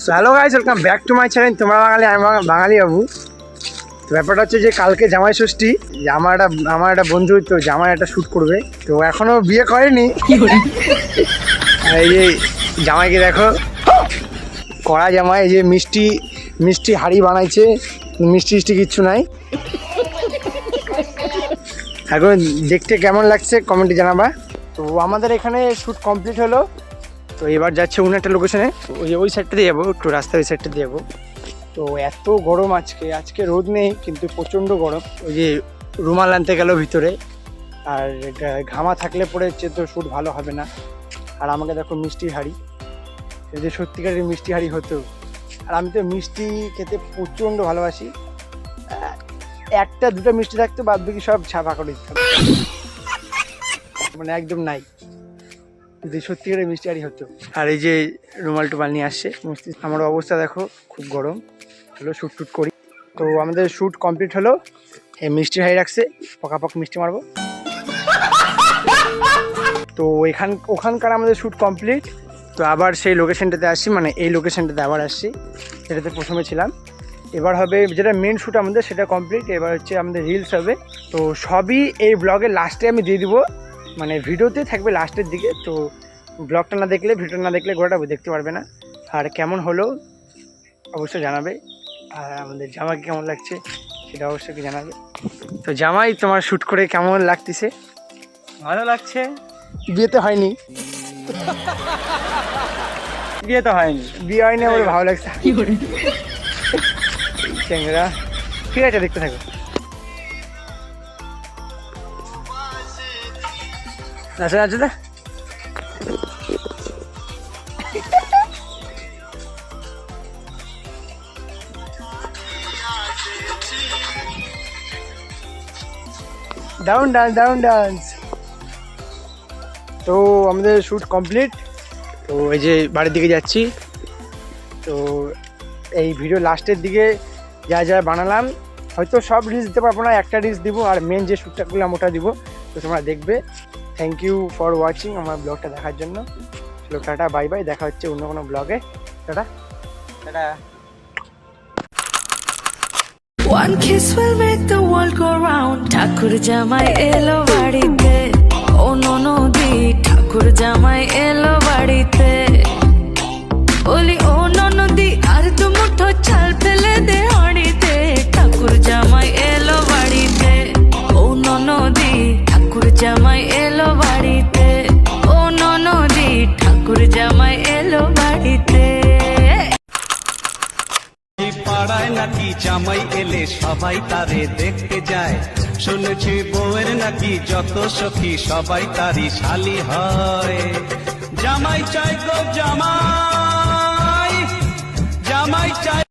Hello guys, welcome back to my channel. তোমরা বাঙালি, আমি বাঙালি বাবু। তো ব্যাপারটা হচ্ছে যে কালকে জামাই ষষ্ঠী, আমার একটা বন্ধু তো জামাই একটা শ্যুট করবে, তো এখনো বিয়ে করেনি। এই যে জামাইকে দেখো, কড়া জামাই। এই যে মিষ্টি মিষ্টি হাঁড়ি বানাইছে, মিষ্টি কিচ্ছু নাই। এখন দেখতে কেমন লাগছে কমেন্টে জানাবা। তো আমাদের এখানে শ্যুট কমপ্লিট হলো, তো এবার যাচ্ছে অন্য একটা লোকেশনে। ওই সাইডটা দিয়ে যাবো, একটু রাস্তা ওই সাইডটা দিয়ে যাবো। তো এত গরম আজকে রোদ নেই কিন্তু প্রচণ্ড গরম। ওই যে রুমাল আনতে গেল ভিতরে, আর ঘামা থাকলে পরে হচ্ছে তো শ্যুট ভালো হবে না। আর আমাকে দেখো মিষ্টি হাঁড়ি, যদি সত্যিকারের মিষ্টি হাঁড়ি হতো। আর আমি তো মিষ্টি খেতে প্রচণ্ড ভালোবাসি, একটা দুটো মিষ্টি থাকতো, বাদ বাকি সব ছাপা করে দিতাম, মানে একদম নাই। যদি সত্যিকারের মিষ্টি হাঁড়ি হতো। আর এই যে রুমাল টুমাল নিয়ে আসছে মিষ্টি। আমার অবস্থা দেখো, খুব গরম। চলো শ্যুট করি। তো আমাদের শ্যুট কমপ্লিট হলো, এই মিষ্টি হাঁড়ি রাখছে, পকাপক মিষ্টি মারবো। তো ওখানকার আমাদের শ্যুট কমপ্লিট। তো আবার সেই লোকেশনটাতে আসছি, মানে এই লোকেশনটাতে আবার আসছি, যেটাতে প্রথমে ছিলাম। এবার হবে যেটা মেন শ্যুট আমাদের, সেটা কমপ্লিট। এবার হচ্ছে আমাদের রিলস হবে। তো সবই এই ব্লগের লাস্টে আমি দিয়ে দিব, মানে ভিডিওতে থাকবে লাস্টের দিকে। তো ভিডিওটা না দেখলে গোটাটা দেখতে পারবে না। আর কেমন হলো অবশ্যই জানাবে, আর আমাদের জামাইকে কেমন লাগছে সেটা অবশ্যই জানাবে। তো জামাই, তোমার শ্যুট করে কেমন লাগতেছে? ভালো লাগছে। বিয়েতে হয়নি? বিয়ে তো হয়নি। বিয়ে হয়নি, আমার ভালো লাগছে। ক্যামেরা ঠিক আছে, দেখতে থাকো। আচ্ছা দা, দারুন ডান্স। তো আমাদের শ্যুট কমপ্লিট। তো এই যে বাড়ির দিকে যাচ্ছি। তো এই ভিডিও লাস্টের দিকে যা বানালাম, হয়তো সব রিলস দিতে পারবো না, একটা রিলস দিব, আর মেন যে শ্যুটটা করলাম ওটা দিব। তো তোমরা দেখবে। থ্যাংক ইউ ফর ওয়াচিং আমার ব্লগটা দেখার জন্য। চলো টাটা, বাই বাই, দেখা হচ্ছে অন্য কোনো ব্লগে। Tata tata. One kiss will make the world go round. ঠাকুর জামাই এলো বাড়িতে, ও ননদি ঠাকুর জামাই এলো বাড়িতে। বলি ও ননদি, আর তো মুঠো চাল ফেলে দে হাঁড়িতে। ঠাকুর জামাই এলো বাড়িতে, ও ননদি ঠাকুর জামাই এলো বাড়িতে। ও ননদি ঠাকুর জামাই এলো বাড়িতে। পাড়ায় নাকি জামাই এলে সবাই তারে দেখতে যায়। শুনেছি বউয়ের নাকি যত সখী সবাই তারই শালি হয়। জামাই চাই গো জামাই চাই।